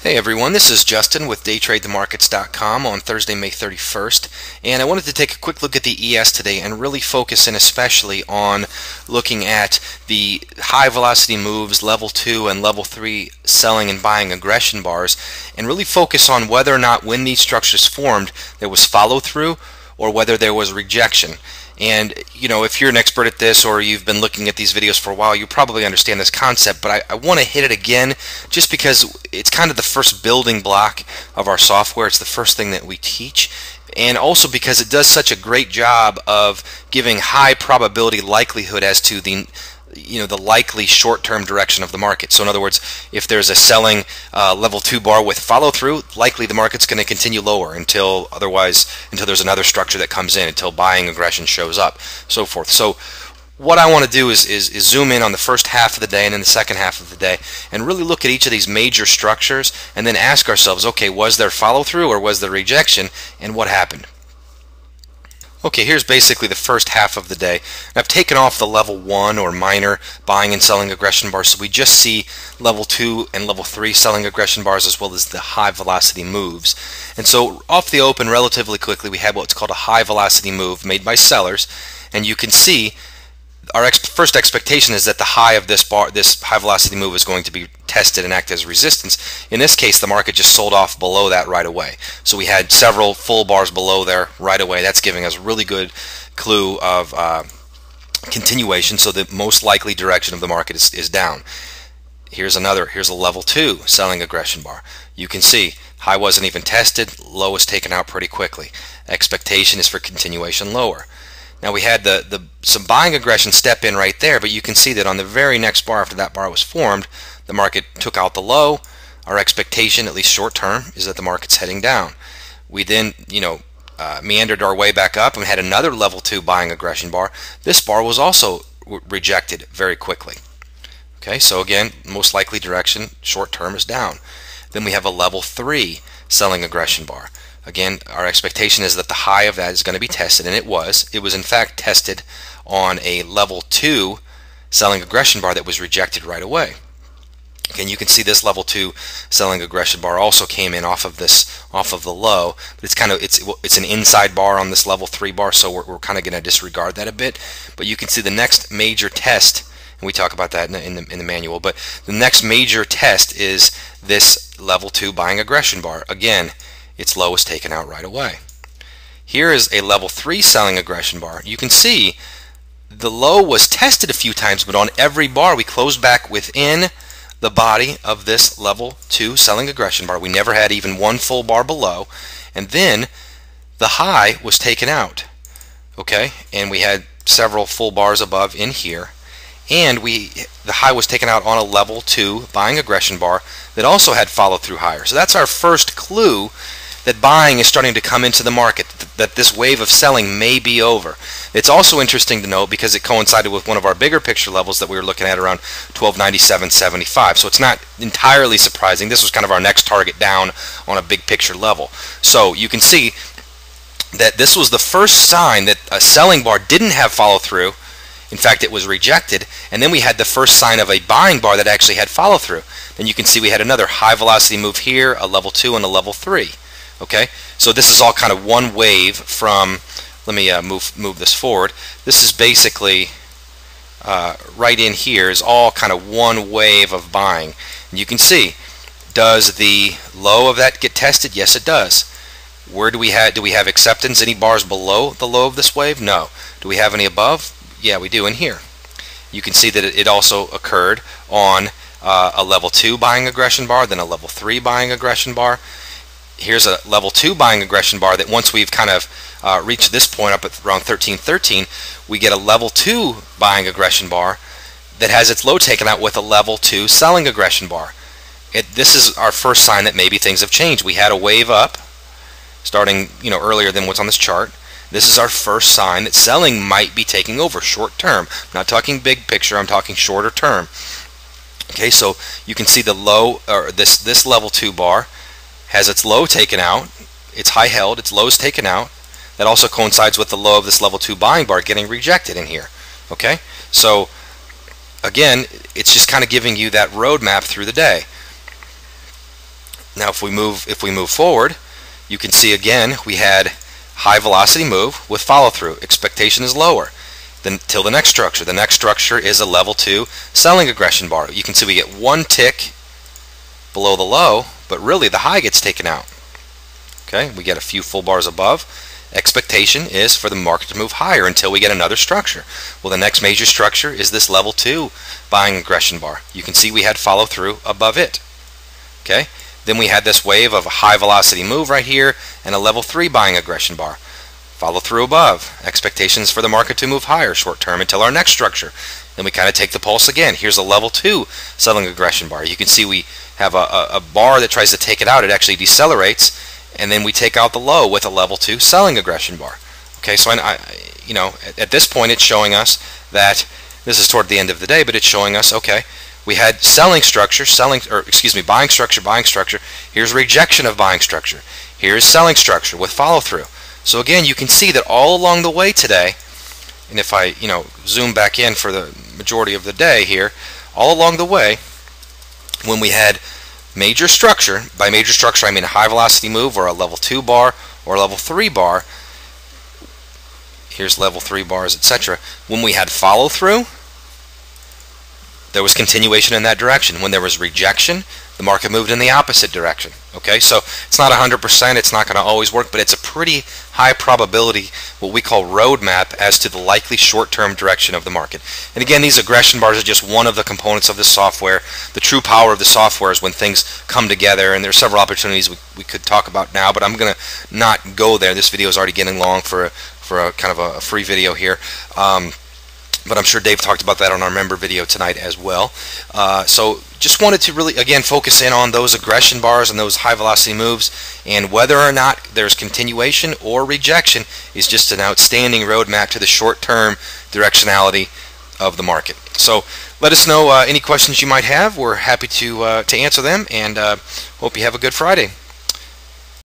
Hey everyone, this is Justin with daytradethemarkets.com on Thursday, May 31st, and I wanted to take a quick look at the ES today and really focus in especially on looking at the high velocity moves, level 2 and level 3 selling and buying aggression bars, and really focus on whether or not when these structures formed there was follow through or whether there was rejection. And you know, if you're an expert at this or you've been looking at these videos for a while, you probably understand this concept, but I want to hit it again just because it's kind of the first building block of our software. It's the first thing that we teach, and also because it does such a great job of giving high probability likelihood as to the likely short-term direction of the market. So in other words, if there's a selling level 2 bar with follow-through, likely the market's going to continue lower until there's another structure that comes in, until buying aggression shows up, so forth. So what I want to do is zoom in on the first half of the day and then the second half of the day and really look at each of these major structures and then ask ourselves, okay, was there follow-through or was there rejection, and what happened? Okay, here's basically the first half of the day. I've taken off the level 1 or minor buying and selling aggression bars, so we just see level 2 and level 3 selling aggression bars as well as the high velocity moves. And so off the open relatively quickly we had what's called a high velocity move made by sellers, and you can see our first expectation is that the high of this high velocity move is going to be tested and act as resistance. In this case, the market just sold off below that right away. So we had several full bars below there right away. That's giving us a really good clue of continuation, so the most likely direction of the market is down. Here's a level 2 selling aggression bar. You can see high wasn't even tested, low was taken out pretty quickly. Expectation is for continuation lower. Now we had some buying aggression step in right there, but you can see that on the very next bar after that bar was formed, the market took out the low. Our expectation, at least short term, is that the market's heading down. We then, meandered our way back up and had another level 2 buying aggression bar. This bar was also rejected very quickly. Okay, so again, most likely direction short term is down. Then we have a level 3 selling aggression bar. Again, our expectation is that the high of that is going to be tested, and it was. It was in fact tested on a level 2 selling aggression bar that was rejected right away. Again, you can see this level 2 selling aggression bar also came in off of the low, but it's an inside bar on this level 3 bar, so we're kind of going to disregard that a bit. But you can see the next major test, and we talk about that in the manual, but the next major test is this level 2 buying aggression bar. Again, its low was taken out right away. Here is a level 3 selling aggression bar. You can see the low was tested a few times, but on every bar we closed back within the body of this level 2 selling aggression bar. We never had even one full bar below, and then the high was taken out. Okay, and we had several full bars above in here, and the high was taken out on a level 2 buying aggression bar that also had follow through higher. So that's our first clue that buying is starting to come into the market, that this wave of selling may be over. It's also interesting to note because it coincided with one of our bigger picture levels that we were looking at around 1297.75. So it's not entirely surprising. This was kind of our next target down on a big picture level. So you can see that this was the first sign that a selling bar didn't have follow through. In fact, it was rejected, and then we had the first sign of a buying bar that actually had follow through. Then you can see we had another high velocity move here, a level 2 and a level 3. Okay, so this is all kind of one wave from, let me move this forward. This is basically right in here is all kind of one wave of buying. And you can see, does the low of that get tested? Yes, it does. Where do we have acceptance? Any bars below the low of this wave? No. Do we have any above? Yeah, we do in here. You can see that it also occurred on a level 2 buying aggression bar, then a level 3 buying aggression bar. Here's a level 2 buying aggression bar that once we've kind of reached this point up at around 1313, we get a level 2 buying aggression bar that has its low taken out with a level 2 selling aggression bar. This is our first sign that maybe things have changed. We had a wave up starting earlier than what's on this chart. This is our first sign that selling might be taking over short term. I'm not talking big picture, I'm talking shorter term. Okay, so you can see the low, or this level 2 bar has its low taken out, its high held, its lows taken out. That also coincides with the low of this level 2 buying bar getting rejected in here. Okay, so again, it's just kind of giving you that roadmap through the day. Now if we move forward, you can see again we had high velocity move with follow through. Expectation is lower than till the next structure. The next structure is a level 2 selling aggression bar. You can see we get one tick below the low, but really the high gets taken out. Okay, we get a few full bars above. Expectation is for the market to move higher until we get another structure. Well, the next major structure is this level 2 buying aggression bar. You can see we had follow through above it. Okay, then we had this wave of a high velocity move right here and a level 3 buying aggression bar. Follow through above. Expectations for the market to move higher short term until our next structure. Then we kind of take the pulse again. Here's a level 2 selling aggression bar. You can see we have a bar that tries to take it out. It actually decelerates, and then we take out the low with a level 2 selling aggression bar. Okay, so at this point it's showing us that this is toward the end of the day, but it's showing us, okay, we had selling structure, buying structure. Here's rejection of buying structure. Here's selling structure with follow through. So again, you can see that all along the way today, and if I zoom back in for the majority of the day here, all along the way, when we had major structure, by major structure I mean a high velocity move or a level 2 bar or a level 3 bar, here's level 3 bars, etc. When we had follow through, there was continuation in that direction. When there was rejection, the market moved in the opposite direction. Okay, so it's not 100%, it's not going to always work, but it's a pretty high probability, what we call roadmap, as to the likely short-term direction of the market. And again, these aggression bars are just one of the components of the software. The true power of the software is when things come together, and there are several opportunities we could talk about now, but I'm going to not go there. This video is already getting long for a kind of a free video here. But I'm sure Dave talked about that on our member video tonight as well. So just wanted to really, again, focus in on those aggression bars and those high velocity moves, and whether or not there's continuation or rejection is just an outstanding roadmap to the short-term directionality of the market. So let us know any questions you might have. We're happy to answer them, and hope you have a good Friday.